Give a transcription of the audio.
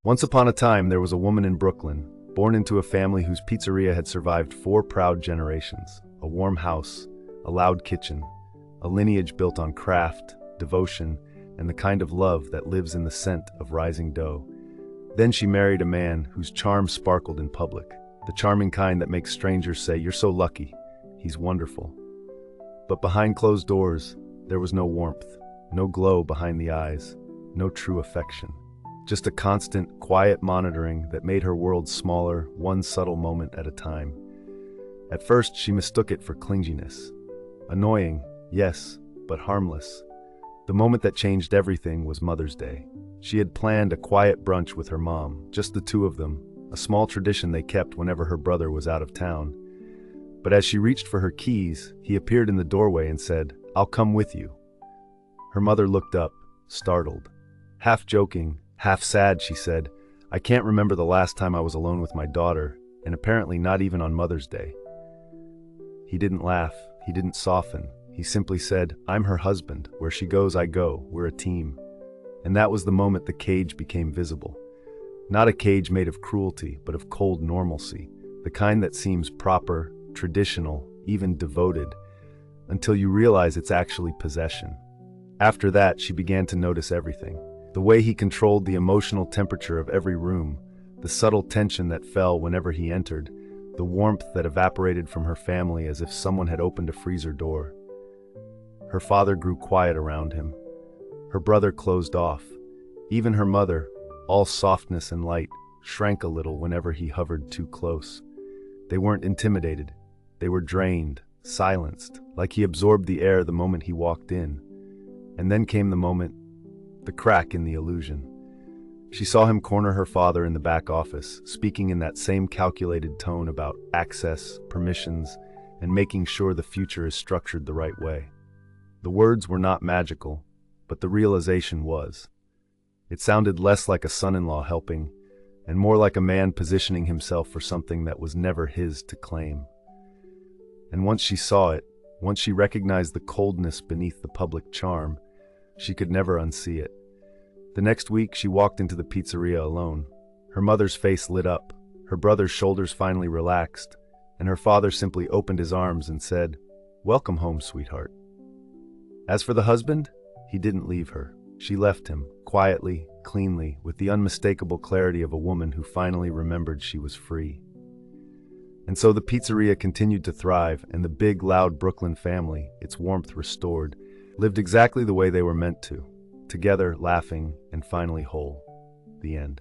Once upon a time, there was a woman in Brooklyn, born into a family whose pizzeria had survived 4 proud generations. A warm house, a loud kitchen, a lineage built on craft, devotion, and the kind of love that lives in the scent of rising dough. Then she married a man whose charm sparkled in public, the charming kind that makes strangers say, "You're so lucky. He's wonderful." But behind closed doors, there was no warmth, no glow behind the eyes, no true affection. Just a constant, quiet monitoring that made her world smaller, one subtle moment at a time. At first, she mistook it for clinginess. Annoying, yes, but harmless. The moment that changed everything was Mother's Day. She had planned a quiet brunch with her mom, just the two of them, a small tradition they kept whenever her brother was out of town. But as she reached for her keys, he appeared in the doorway and said, "I'll come with you." Her mother looked up, startled. Half joking, half sad, she said, "I can't remember the last time I was alone with my daughter, and apparently not even on Mother's Day." He didn't laugh, he didn't soften. He simply said, "I'm her husband. Where she goes, I go. We're a team." And that was the moment the cage became visible. Not a cage made of cruelty, but of cold normalcy, the kind that seems proper, traditional, even devoted, until you realize it's actually possession. After that, she began to notice everything. The way he controlled the emotional temperature of every room, the subtle tension that fell whenever he entered, the warmth that evaporated from her family as if someone had opened a freezer door. Her father grew quiet around him. Her brother closed off. Even her mother, all softness and light, shrank a little whenever he hovered too close. They weren't intimidated. They were drained, silenced, like he absorbed the air the moment he walked in. And then came the moment, the crack in the illusion. She saw him corner her father in the back office, speaking in that same calculated tone about access, permissions, and making sure the future is structured the right way. The words were not magical, but the realization was. It sounded less like a son-in-law helping, and more like a man positioning himself for something that was never his to claim. And once she saw it, once she recognized the coldness beneath the public charm, she could never unsee it. The next week, she walked into the pizzeria alone. Her mother's face lit up, her brother's shoulders finally relaxed, and her father simply opened his arms and said, "Welcome home, sweetheart." As for the husband, he didn't leave her. She left him, quietly, cleanly, with the unmistakable clarity of a woman who finally remembered she was free. And so the pizzeria continued to thrive, and the big, loud Brooklyn family, its warmth restored, lived exactly the way they were meant to, together, laughing, and finally whole. The end.